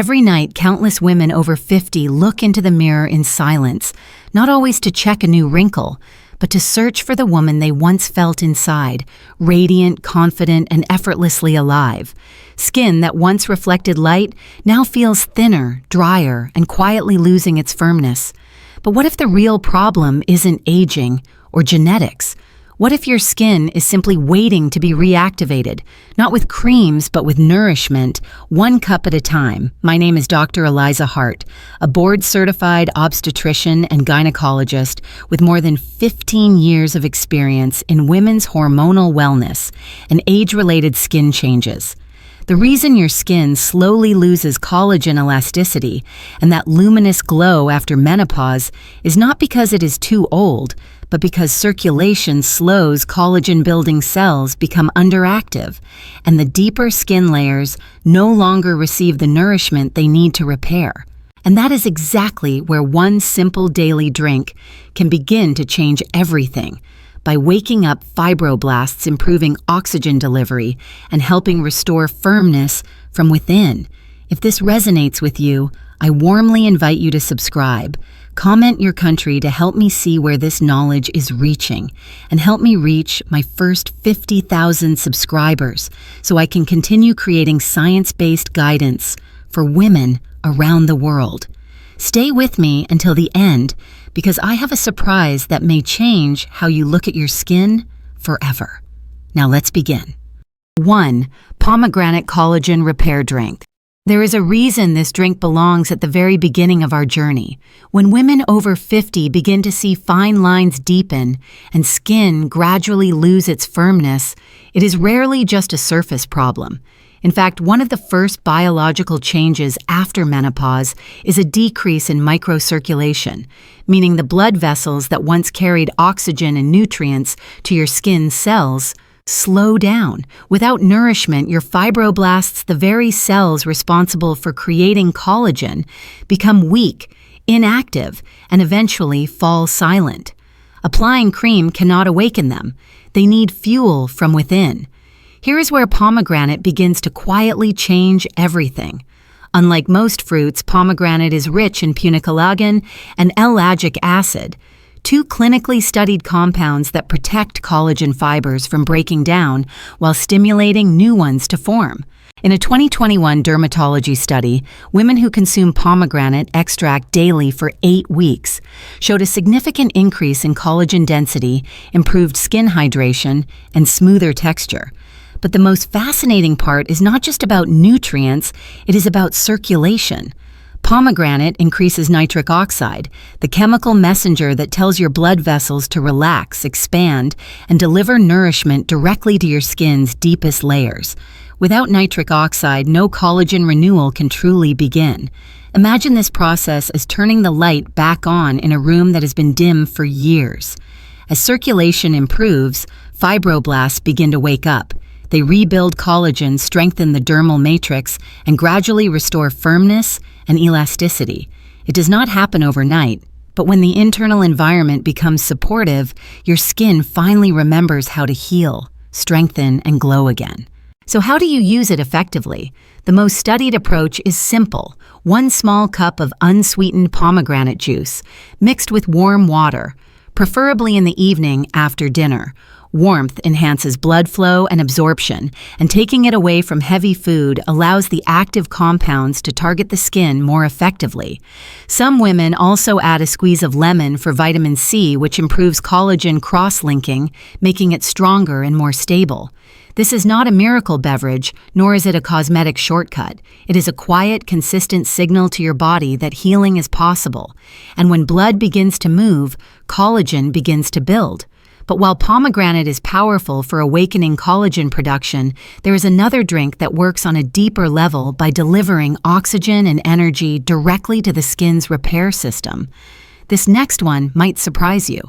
Every night, countless women over 50 look into the mirror in silence, not always to check a new wrinkle, but to search for the woman they once felt inside, radiant, confident, and effortlessly alive. Skin that once reflected light now feels thinner, drier, and quietly losing its firmness. But what if the real problem isn't aging or genetics? What if your skin is simply waiting to be reactivated, not with creams, but with nourishment, 1 cup at a time? My name is Dr. Eliza Hart, a board-certified obstetrician and gynecologist with more than 15 years of experience in women's hormonal wellness and age-related skin changes. The reason your skin slowly loses collagen elasticity and that luminous glow after menopause is not because it is too old, but because circulation slows collagen-building cells become underactive, and the deeper skin layers no longer receive the nourishment they need to repair. And that is exactly where one simple daily drink can begin to change everything, by waking up fibroblasts, improving oxygen delivery, and helping restore firmness from within. If this resonates with you, I warmly invite you to subscribe. Comment your country to help me see where this knowledge is reaching, and help me reach my first 50,000 subscribers so I can continue creating science-based guidance for women around the world. Stay with me until the end, because I have a surprise that may change how you look at your skin forever. Now let's begin. 1. Pomegranate Collagen Repair Drink. There is a reason this drink belongs at the very beginning of our journey. When women over 50 begin to see fine lines deepen and skin gradually lose its firmness, it is rarely just a surface problem. In fact, one of the first biological changes after menopause is a decrease in microcirculation, meaning the blood vessels that once carried oxygen and nutrients to your skin cells slow down. Without nourishment, your fibroblasts, the very cells responsible for creating collagen, become weak, inactive, and eventually fall silent. Applying cream cannot awaken them. They need fuel from within. Here is where pomegranate begins to quietly change everything. Unlike most fruits, pomegranate is rich in Collagen and ellagic acid, 2 clinically studied compounds that protect collagen fibers from breaking down while stimulating new ones to form. In a 2021 dermatology study, women who consume pomegranate extract daily for 8 weeks showed a significant increase in collagen density, improved skin hydration, and smoother texture. But the most fascinating part is not just about nutrients, it is about circulation. Pomegranate increases nitric oxide, the chemical messenger that tells your blood vessels to relax, expand, and deliver nourishment directly to your skin's deepest layers. Without nitric oxide, no collagen renewal can truly begin. Imagine this process as turning the light back on in a room that has been dim for years. As circulation improves, fibroblasts begin to wake up. They rebuild collagen, strengthen the dermal matrix, and gradually restore firmness and elasticity. It does not happen overnight, but when the internal environment becomes supportive, your skin finally remembers how to heal, strengthen, and glow again. So how do you use it effectively? The most studied approach is simple: 1 small cup of unsweetened pomegranate juice, mixed with warm water, preferably in the evening after dinner. Warmth enhances blood flow and absorption, and taking it away from heavy food allows the active compounds to target the skin more effectively. Some women also add a squeeze of lemon for vitamin C, which improves collagen cross-linking, making it stronger and more stable. This is not a miracle beverage, nor is it a cosmetic shortcut. It is a quiet, consistent signal to your body that healing is possible. And when blood begins to move, collagen begins to build. But while pomegranate is powerful for awakening collagen production, there is another drink that works on a deeper level by delivering oxygen and energy directly to the skin's repair system. This next one might surprise you.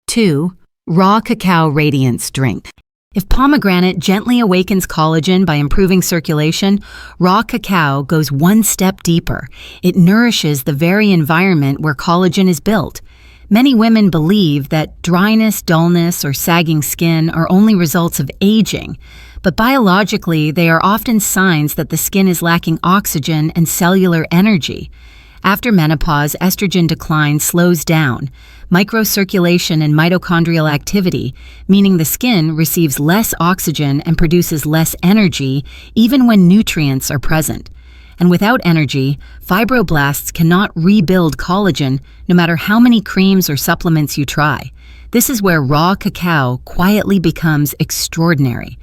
2. Raw Cacao Radiance Drink. If pomegranate gently awakens collagen by improving circulation, raw cacao goes 1 step deeper. It nourishes the very environment where collagen is built. Many women believe that dryness, dullness, or sagging skin are only results of aging, but biologically they are often signs that the skin is lacking oxygen and cellular energy. After menopause, estrogen decline slows down, microcirculation and mitochondrial activity, meaning the skin receives less oxygen and produces less energy even when nutrients are present. And without energy, fibroblasts cannot rebuild collagen no matter how many creams or supplements you try. This is where raw cacao quietly becomes extraordinary.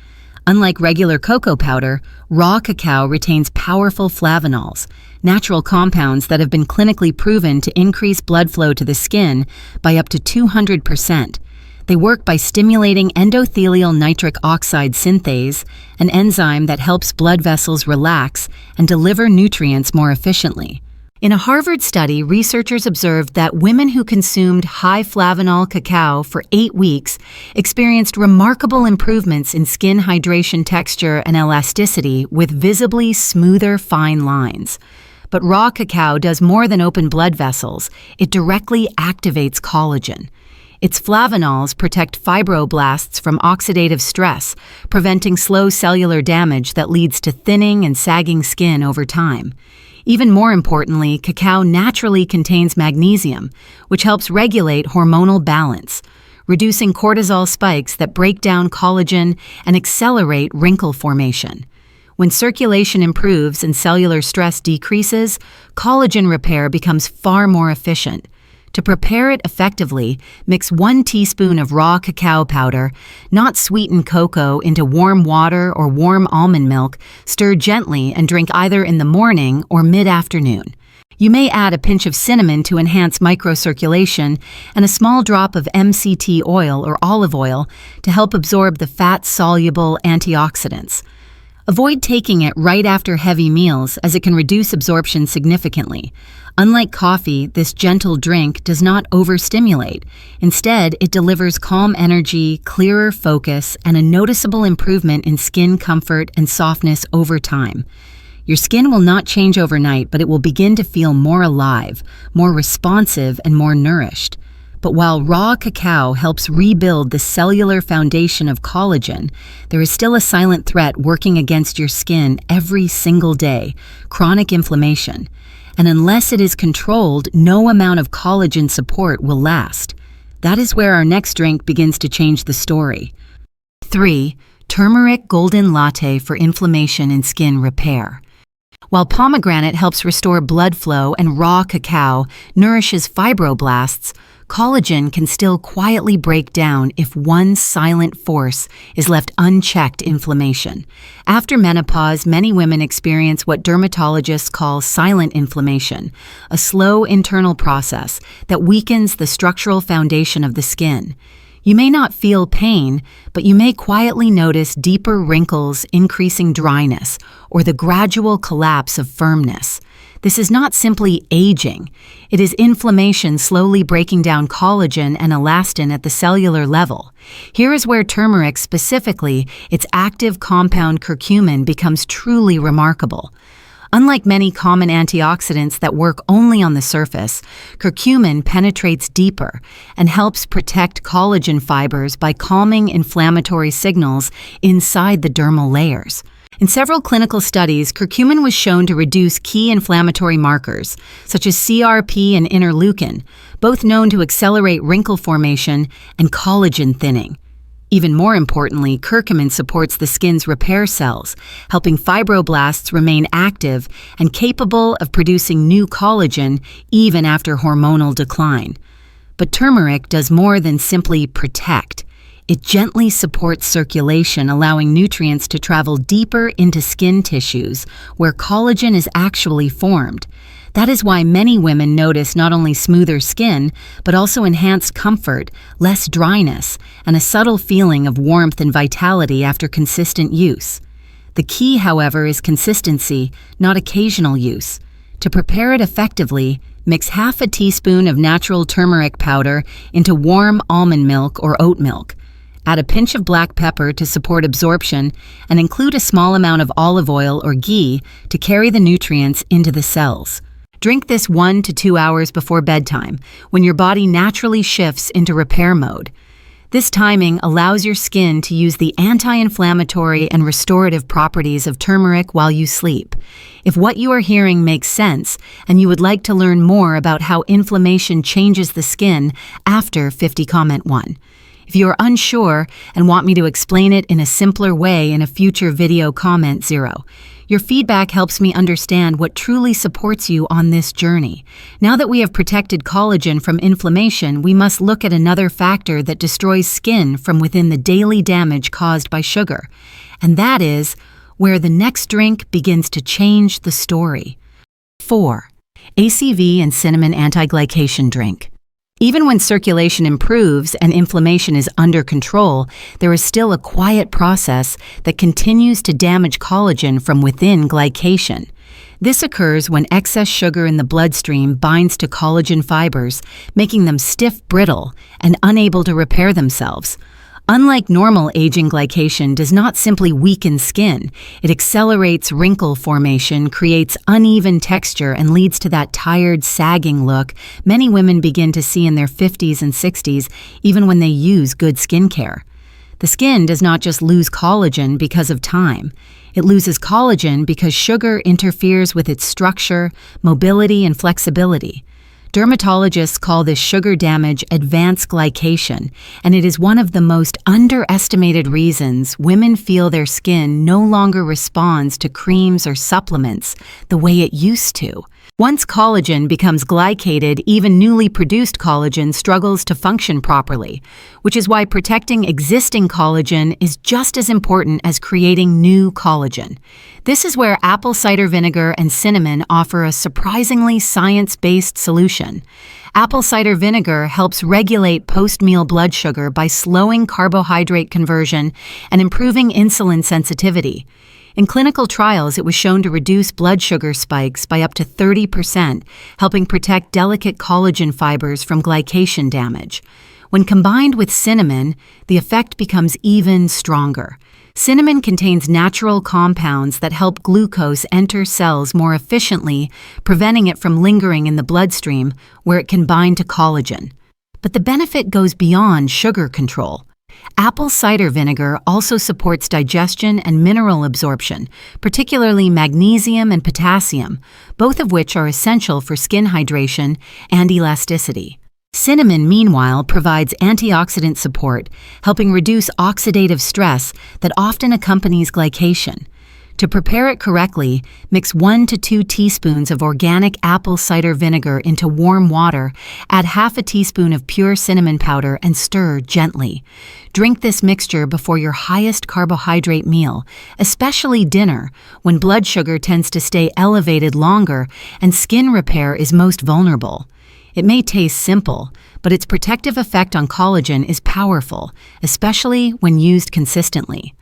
Unlike regular cocoa powder, raw cacao retains powerful flavonols, natural compounds that have been clinically proven to increase blood flow to the skin by up to 200%. They work by stimulating endothelial nitric oxide synthase, an enzyme that helps blood vessels relax and deliver nutrients more efficiently. In a Harvard study, researchers observed that women who consumed high flavanol cacao for 8 weeks experienced remarkable improvements in skin hydration, texture, and elasticity with visibly smoother, fine lines. But raw cacao does more than open blood vessels. It directly activates collagen. Its flavanols protect fibroblasts from oxidative stress, preventing slow cellular damage that leads to thinning and sagging skin over time. Even more importantly, cacao naturally contains magnesium, which helps regulate hormonal balance, reducing cortisol spikes that break down collagen and accelerate wrinkle formation. When circulation improves and cellular stress decreases, collagen repair becomes far more efficient. To prepare it effectively, mix 1 teaspoon of raw cacao powder, not sweetened cocoa, into warm water or warm almond milk. Stir gently and drink either in the morning or mid-afternoon. You may add a pinch of cinnamon to enhance microcirculation and a small drop of MCT oil or olive oil to help absorb the fat-soluble antioxidants. Avoid taking it right after heavy meals as it can reduce absorption significantly. Unlike coffee, this gentle drink does not overstimulate. Instead, it delivers calm energy, clearer focus, and a noticeable improvement in skin comfort and softness over time. Your skin will not change overnight, but it will begin to feel more alive, more responsive, and more nourished. But while raw cacao helps rebuild the cellular foundation of collagen, there is still a silent threat working against your skin every single day: chronic inflammation. And unless it is controlled, no amount of collagen support will last. That is where our next drink begins to change the story. 3. Turmeric Golden Latte for inflammation and skin repair. While pomegranate helps restore blood flow and raw cacao nourishes fibroblasts, collagen can still quietly break down if one silent force is left unchecked: inflammation. After menopause, many women experience what dermatologists call silent inflammation, a slow internal process that weakens the structural foundation of the skin. You may not feel pain, but you may quietly notice deeper wrinkles, increasing dryness, or the gradual collapse of firmness. This is not simply aging. It is inflammation slowly breaking down collagen and elastin at the cellular level. Here is where turmeric, specifically its active compound curcumin, becomes truly remarkable. Unlike many common antioxidants that work only on the surface, curcumin penetrates deeper and helps protect collagen fibers by calming inflammatory signals inside the dermal layers. In several clinical studies, curcumin was shown to reduce key inflammatory markers, such as CRP and interleukin, both known to accelerate wrinkle formation and collagen thinning. Even more importantly, curcumin supports the skin's repair cells, helping fibroblasts remain active and capable of producing new collagen even after hormonal decline. But turmeric does more than simply protect. It gently supports circulation, allowing nutrients to travel deeper into skin tissues where collagen is actually formed. That is why many women notice not only smoother skin, but also enhanced comfort, less dryness, and a subtle feeling of warmth and vitality after consistent use. The key, however, is consistency, not occasional use. To prepare it effectively, mix half a teaspoon of natural turmeric powder into warm almond milk or oat milk. Add a pinch of black pepper to support absorption, and include a small amount of olive oil or ghee to carry the nutrients into the cells. Drink this 1 to 2 hours before bedtime, when your body naturally shifts into repair mode. This timing allows your skin to use the anti-inflammatory and restorative properties of turmeric while you sleep. If what you are hearing makes sense, and you would like to learn more about how inflammation changes the skin after 50, comment 1. If you are unsure and want me to explain it in a simpler way in a future video, comment 0. Your feedback helps me understand what truly supports you on this journey. Now that we have protected collagen from inflammation, we must look at another factor that destroys skin from within the daily damage caused by sugar. And that is where the next drink begins to change the story. 4. ACV and cinnamon anti-glycation drink. Even when circulation improves and inflammation is under control, there is still a quiet process that continues to damage collagen from within glycation. This occurs when excess sugar in the bloodstream binds to collagen fibers, making them stiff, brittle, and unable to repair themselves. Unlike normal aging, glycation does not simply weaken skin. It accelerates wrinkle formation, creates uneven texture, and leads to that tired, sagging look many women begin to see in their 50s and 60s, even when they use good skincare. The skin does not just lose collagen because of time. It loses collagen because sugar interferes with its structure, mobility, and flexibility. Dermatologists call this sugar damage advanced glycation, and it is one of the most underestimated reasons women feel their skin no longer responds to creams or supplements the way it used to. Once collagen becomes glycated, even newly produced collagen struggles to function properly, which is why protecting existing collagen is just as important as creating new collagen. This is where apple cider vinegar and cinnamon offer a surprisingly science-based solution. Apple cider vinegar helps regulate post-meal blood sugar by slowing carbohydrate conversion and improving insulin sensitivity. In clinical trials, it was shown to reduce blood sugar spikes by up to 30%, helping protect delicate collagen fibers from glycation damage. When combined with cinnamon, the effect becomes even stronger. Cinnamon contains natural compounds that help glucose enter cells more efficiently, preventing it from lingering in the bloodstream, where it can bind to collagen. But the benefit goes beyond sugar control. Apple cider vinegar also supports digestion and mineral absorption, particularly magnesium and potassium, both of which are essential for skin hydration and elasticity. Cinnamon, meanwhile, provides antioxidant support, helping reduce oxidative stress that often accompanies glycation. To prepare it correctly, mix 1 to 2 teaspoons of organic apple cider vinegar into warm water, add half a teaspoon of pure cinnamon powder, and stir gently. Drink this mixture before your highest carbohydrate meal, especially dinner, when blood sugar tends to stay elevated longer and skin repair is most vulnerable. It may taste simple, but its protective effect on collagen is powerful, especially when used consistently.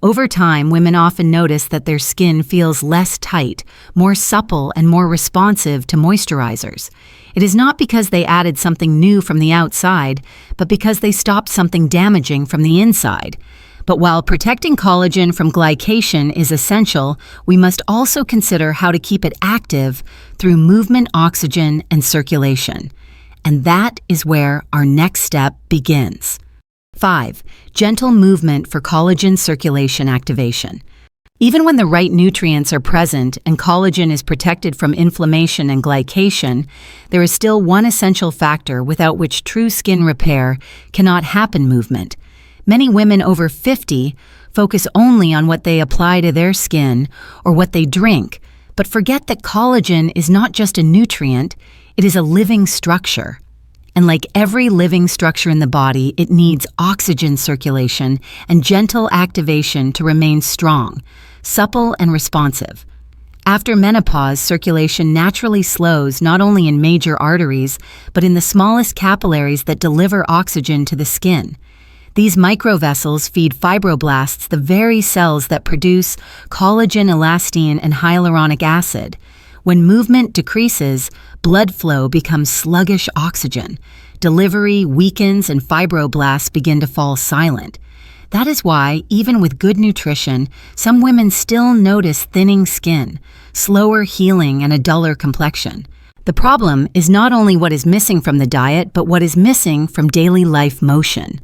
Over time, women often notice that their skin feels less tight, more supple, and more responsive to moisturizers. It is not because they added something new from the outside, but because they stopped something damaging from the inside. But while protecting collagen from glycation is essential, we must also consider how to keep it active through movement, oxygen, and circulation. And that is where our next step begins. 5. Gentle movement for collagen circulation activation. Even when the right nutrients are present and collagen is protected from inflammation and glycation, there is still one essential factor without which true skin repair cannot happen: movement. Many women over 50 focus only on what they apply to their skin or what they drink, but forget that collagen is not just a nutrient, it is a living structure. And like every living structure in the body, it needs oxygen circulation and gentle activation to remain strong, supple, and responsive. After menopause, circulation naturally slows not only in major arteries, but in the smallest capillaries that deliver oxygen to the skin. These microvessels feed fibroblasts, the very cells that produce collagen, elastin, and hyaluronic acid. When movement decreases, blood flow becomes sluggish oxygen. Delivery weakens and fibroblasts begin to fall silent. That is why, even with good nutrition, some women still notice thinning skin, slower healing, and a duller complexion. The problem is not only what is missing from the diet, but what is missing from daily life motion.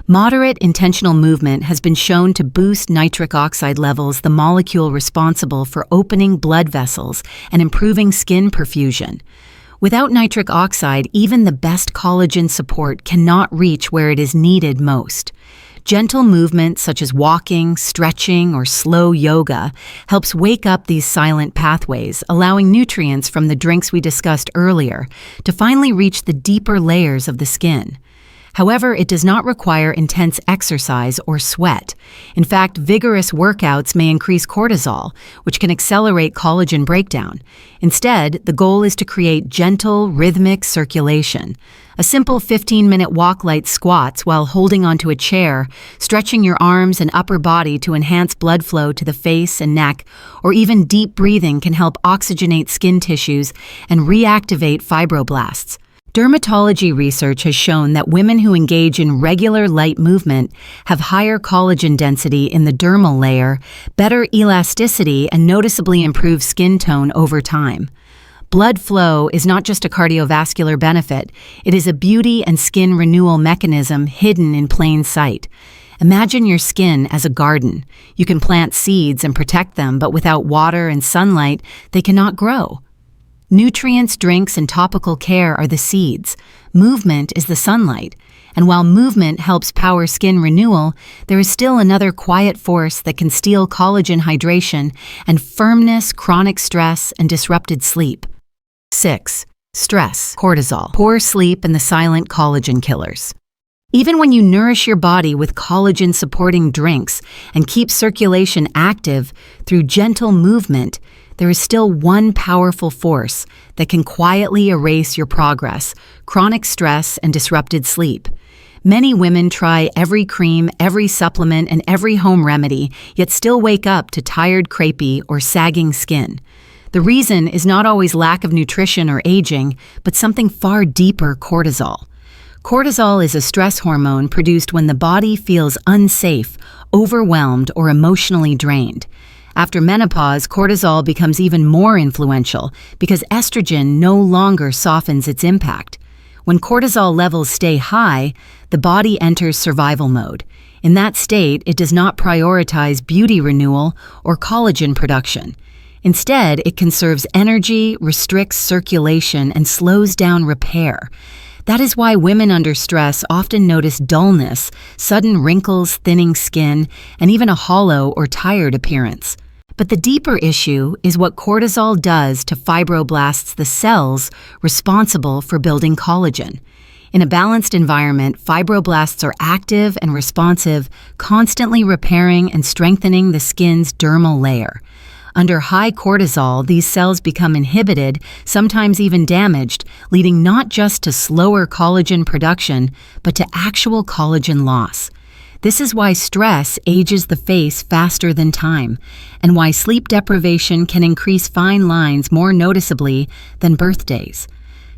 Moderate intentional movement has been shown to boost nitric oxide levels, the molecule responsible for opening blood vessels and improving skin perfusion. Without nitric oxide, even the best collagen support cannot reach where it is needed most. Gentle movement such as walking, stretching, or slow yoga helps wake up these silent pathways, allowing nutrients from the drinks we discussed earlier to finally reach the deeper layers of the skin. However, it does not require intense exercise or sweat. In fact, vigorous workouts may increase cortisol, which can accelerate collagen breakdown. Instead, the goal is to create gentle, rhythmic circulation. A simple 15-minute walk light squats while holding onto a chair, stretching your arms and upper body to enhance blood flow to the face and neck, or even deep breathing can help oxygenate skin tissues and reactivate fibroblasts. Dermatology research has shown that women who engage in regular light movement have higher collagen density in the dermal layer, better elasticity, and noticeably improved skin tone over time. Blood flow is not just a cardiovascular benefit, it is a beauty and skin renewal mechanism hidden in plain sight. Imagine your skin as a garden. You can plant seeds and protect them, but without water and sunlight, they cannot grow. Nutrients, drinks, and topical care are the seeds. Movement is the sunlight. And while movement helps power skin renewal, there is still another quiet force that can steal collagen hydration and firmness, chronic stress, and disrupted sleep. 6. Stress, cortisol, poor sleep, and the silent collagen killers. Even when you nourish your body with collagen-supporting drinks and keep circulation active through gentle movement, there is still one powerful force that can quietly erase your progress: chronic stress and disrupted sleep. Many women try every cream, every supplement, and every home remedy, yet still wake up to tired, crepey, or sagging skin. The reason is not always lack of nutrition or aging, but something far deeper: cortisol. Cortisol is a stress hormone produced when the body feels unsafe, overwhelmed, or emotionally drained. After menopause, cortisol becomes even more influential because estrogen no longer softens its impact. When cortisol levels stay high, the body enters survival mode. In that state, it does not prioritize beauty renewal or collagen production. Instead, it conserves energy, restricts circulation, and slows down repair. That is why women under stress often notice dullness, sudden wrinkles, thinning skin, and even a hollow or tired appearance. But the deeper issue is what cortisol does to fibroblasts, the cells responsible for building collagen. In a balanced environment, fibroblasts are active and responsive, constantly repairing and strengthening the skin's dermal layer. Under high cortisol, these cells become inhibited, sometimes even damaged, leading not just to slower collagen production, but to actual collagen loss. This is why stress ages the face faster than time, and why sleep deprivation can increase fine lines more noticeably than birthdays.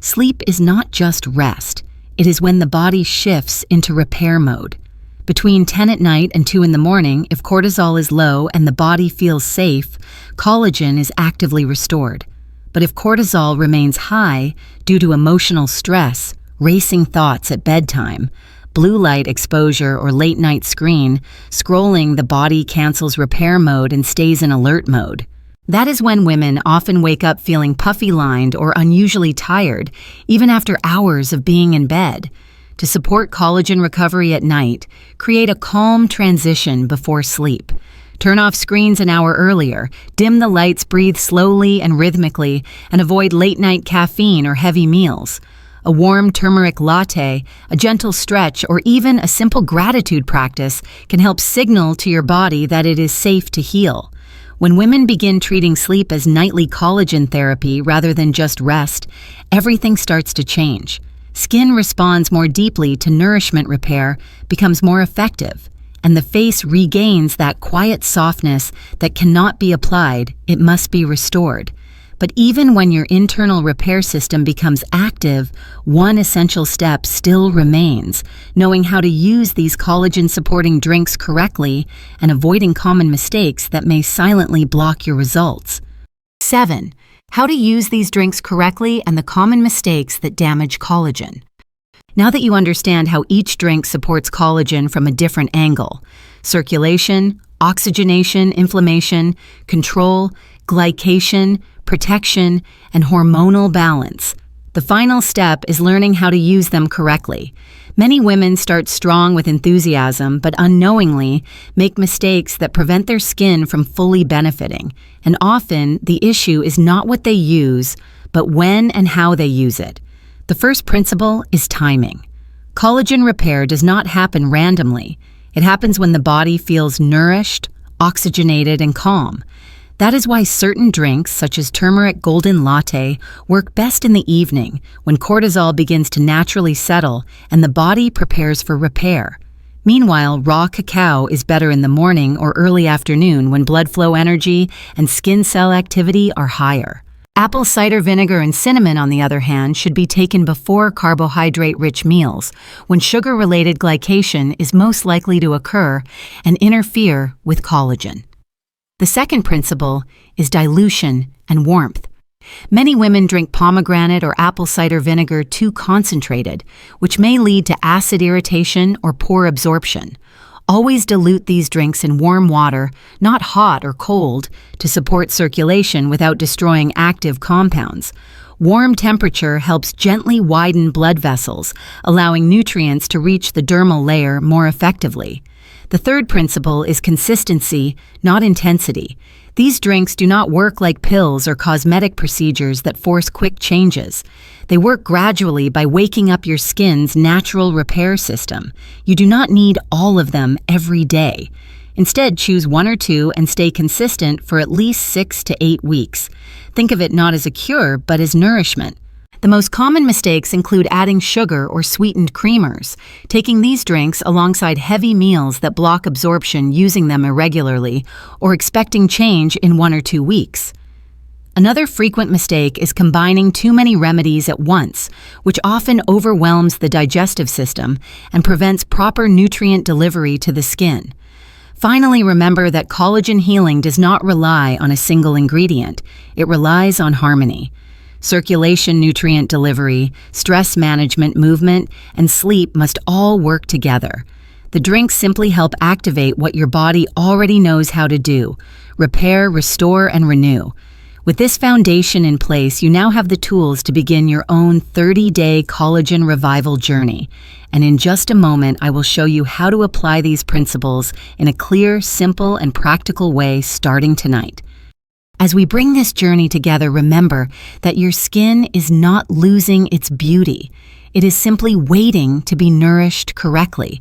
Sleep is not just rest. It is when the body shifts into repair mode. Between 10 at night and 2 in the morning, if cortisol is low and the body feels safe, collagen is actively restored. But if cortisol remains high due to emotional stress, racing thoughts at bedtime, blue light exposure, or late-night scrolling, the body cancels repair mode and stays in alert mode. That is when women often wake up feeling puffy-lined or unusually tired, even after hours of being in bed. To support collagen recovery at night, create a calm transition before sleep. Turn off screens an hour earlier, dim the lights, breathe slowly and rhythmically, and avoid late-night caffeine or heavy meals. A warm turmeric latte, a gentle stretch, or even a simple gratitude practice can help signal to your body that it is safe to heal. When women begin treating sleep as nightly collagen therapy rather than just rest, everything starts to change. Skin responds more deeply to nourishment, repair becomes more effective, and the face regains that quiet softness that cannot be applied, it must be restored. But even when your internal repair system becomes active, one essential step still remains: knowing how to use these collagen-supporting drinks correctly and avoiding common mistakes that may silently block your results. 7. How to use these drinks correctly and the common mistakes that damage collagen. Now that you understand how each drink supports collagen from a different angle, circulation, oxygenation, inflammation, control, glycation, protection, and hormonal balance, the final step is learning how to use them correctly. Many women start strong with enthusiasm, but unknowingly make mistakes that prevent their skin from fully benefiting. And often, the issue is not what they use, but when and how they use it. The first principle is timing. Collagen repair does not happen randomly. It happens when the body feels nourished, oxygenated, and calm. That is why certain drinks, such as Turmeric Golden Latte, work best in the evening when cortisol begins to naturally settle and the body prepares for repair. Meanwhile, raw cacao is better in the morning or early afternoon when blood flow energy and skin cell activity are higher. Apple cider vinegar and cinnamon, on the other hand, should be taken before carbohydrate-rich meals, when sugar-related glycation is most likely to occur and interfere with collagen. The second principle is dilution and warmth. Many women drink pomegranate or apple cider vinegar too concentrated, which may lead to acid irritation or poor absorption. Always dilute these drinks in warm water, not hot or cold, to support circulation without destroying active compounds. Warm temperature helps gently widen blood vessels, allowing nutrients to reach the dermal layer more effectively. The third principle is consistency, not intensity. These drinks do not work like pills or cosmetic procedures that force quick changes. They work gradually by waking up your skin's natural repair system. You do not need all of them every day. Instead, choose one or two and stay consistent for at least 6 to 8 weeks. Think of it not as a cure, but as nourishment. The most common mistakes include adding sugar or sweetened creamers, taking these drinks alongside heavy meals that block absorption using them irregularly, or expecting change in 1 or 2 weeks. Another frequent mistake is combining too many remedies at once, which often overwhelms the digestive system and prevents proper nutrient delivery to the skin. Finally, remember that collagen healing does not rely on a single ingredient. It relies on harmony. Circulation, nutrient delivery, stress management, movement, and sleep must all work together. The drinks simply help activate what your body already knows how to do: repair, restore, and renew. With this foundation in place, you now have the tools to begin your own 30-day collagen revival journey. And in just a moment, I will show you how to apply these principles in a clear, simple, and practical way starting tonight. As we bring this journey together, remember that your skin is not losing its beauty. It is simply waiting to be nourished correctly.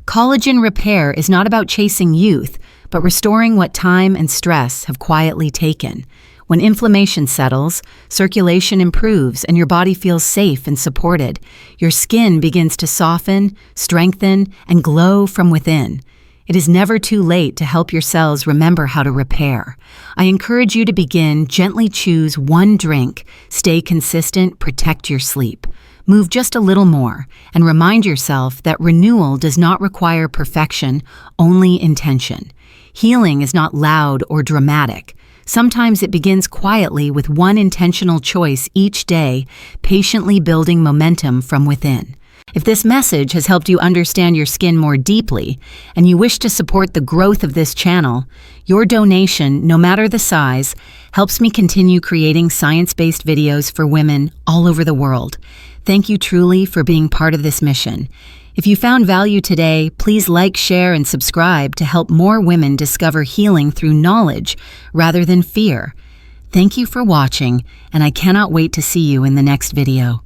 Collagen repair is not about chasing youth, but restoring what time and stress have quietly taken. When inflammation settles, circulation improves, and your body feels safe and supported, your skin begins to soften, strengthen, and glow from within. It is never too late to help your cells remember how to repair. I encourage you to begin. Gently choose one drink, stay consistent, protect your sleep. Move just a little more, and remind yourself that renewal does not require perfection, only intention. Healing is not loud or dramatic. Sometimes it begins quietly with one intentional choice each day, patiently building momentum from within. If this message has helped you understand your skin more deeply, and you wish to support the growth of this channel, your donation, no matter the size, helps me continue creating science-based videos for women all over the world. Thank you truly for being part of this mission. If you found value today, please like, share, and subscribe to help more women discover healing through knowledge rather than fear. Thank you for watching, and I cannot wait to see you in the next video.